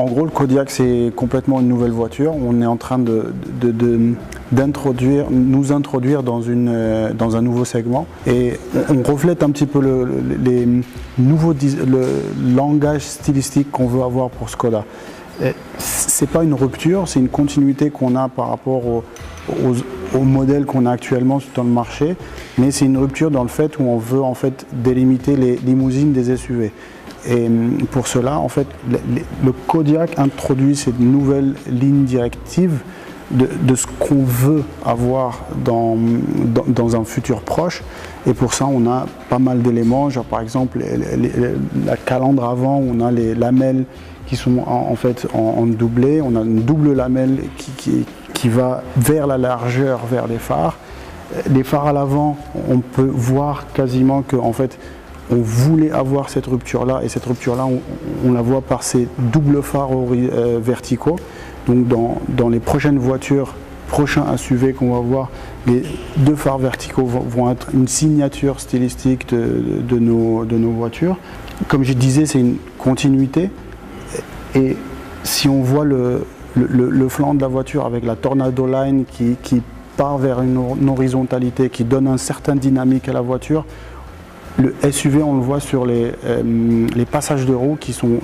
En gros, le Kodiaq, c'est complètement une nouvelle voiture. On est en train nous introduire dans un nouveau segment. Et on reflète un petit peu le langage stylistique qu'on veut avoir pour Škoda. Ce n'est pas une rupture, c'est une continuité qu'on a par rapport au modèle qu'on a actuellement dans le marché. Mais c'est une rupture dans le fait où on veut en fait délimiter les limousines des SUV. Et pour cela, en fait, le Kodiaq introduit cette nouvelle ligne directive de ce qu'on veut avoir dans un futur proche. Et pour ça, on a pas mal d'éléments, genre par exemple la calandre avant, on a les lamelles qui sont en fait en doublé, on a une double lamelle qui va vers la largeur, vers les phares. Les phares à l'avant, on peut voir quasiment que en fait, on voulait avoir cette rupture-là, et cette rupture-là, on la voit par ces doubles phares verticaux. Donc dans les prochaines voitures, prochains SUV qu'on va voir, les deux phares verticaux vont être une signature stylistique de nos voitures. Comme je disais, c'est une continuité. Et si on voit le flanc de la voiture avec la Tornado Line qui part vers une horizontalité, qui donne un certain dynamique à la voiture, le SUV, on le voit sur les passages de roues qui sont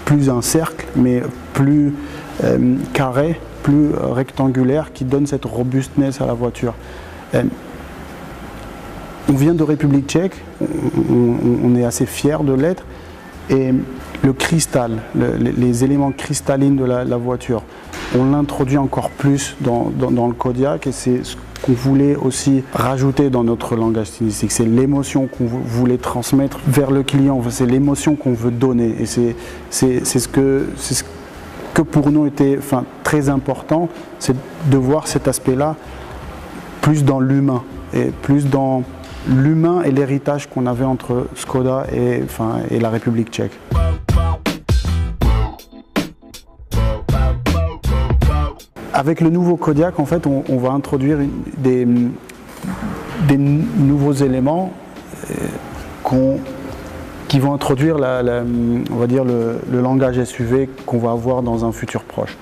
plus un cercle, mais plus carré, plus rectangulaire, qui donne cette robustness à la voiture. On vient de République tchèque, on est assez fiers de l'être, et le cristal, les éléments cristallines de la voiture, on l'introduit encore plus dans le Kodiaq, et c'est ce qu'on voulait aussi rajouter dans notre langage stylistique. C'est l'émotion qu'on voulait transmettre vers le client, c'est l'émotion qu'on veut donner, et c'est ce que pour nous était très important, c'est de voir cet aspect-là plus dans l'humain, et plus dans l'humain et l'héritage qu'on avait entre Škoda et la République tchèque. Avec le nouveau Kodiaq, en fait, on va introduire des nouveaux éléments qui vont introduire on va dire le langage SUV qu'on va avoir dans un futur proche.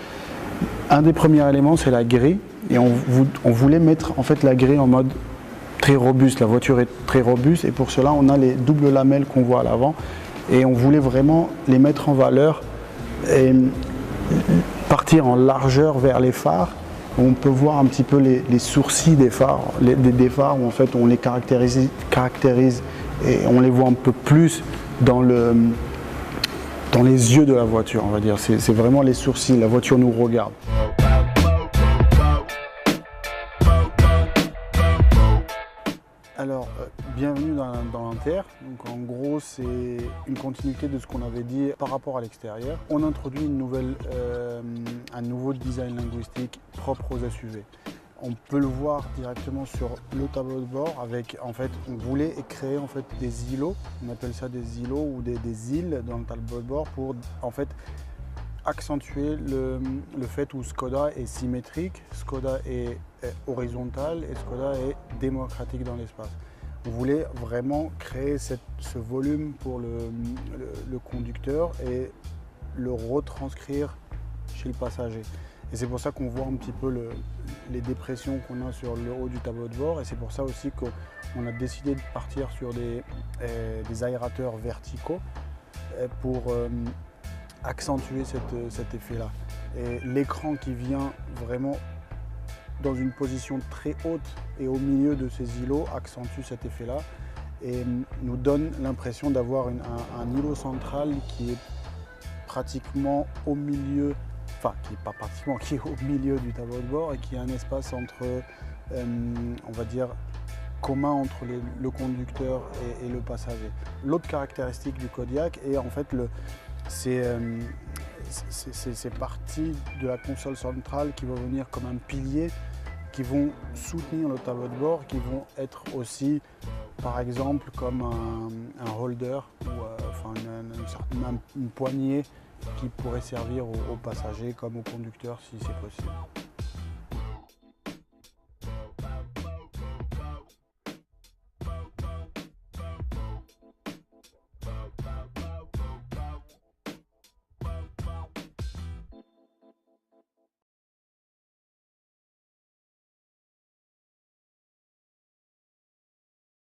Un des premiers éléments, c'est la grille, et on voulait mettre en fait la grille en mode très robuste. La voiture est très robuste, et pour cela, on a les doubles lamelles qu'on voit à l'avant, et on voulait vraiment les mettre en valeur et partir en largeur vers les phares. On peut voir un petit peu les sourcils des phares, des phares où en fait on les caractérise et on les voit un peu plus dans les yeux de la voiture, on va dire. C'est vraiment les sourcils, la voiture nous regarde. Alors, bienvenue dans l'Inter. Donc en gros, c'est une continuité de ce qu'on avait dit par rapport à l'extérieur. On introduit un nouveau design linguistique propre aux SUV. On peut le voir directement sur le tableau de bord avec, en fait, on voulait créer en fait des îlots, on appelle ça des îlots ou des îles dans le tableau de bord pour en fait accentuer le fait où Škoda est symétrique, Škoda est horizontale et Škoda est démocratique dans l'espace. On voulait vraiment créer ce volume pour le conducteur et le retranscrire chez le passager. Et c'est pour ça qu'on voit un petit peu les dépressions qu'on a sur le haut du tableau de bord, et c'est pour ça aussi qu'on a décidé de partir sur des aérateurs verticaux pour accentuer cet effet-là. Et l'écran qui vient vraiment dans une position très haute et au milieu de ces îlots accentue cet effet-là et nous donne l'impression d'avoir un îlot central qui est pratiquement au milieu, qui est au milieu du tableau de bord et qui a un espace entre, on va dire, commun entre le conducteur et le passager. L'autre caractéristique du Kodiaq est en fait c'est parties de la console centrale qui vont venir comme un pilier, qui vont soutenir le tableau de bord, qui vont être aussi, par exemple, comme un holder ou une poignée qui pourrait servir aux passagers comme aux conducteurs si c'est possible.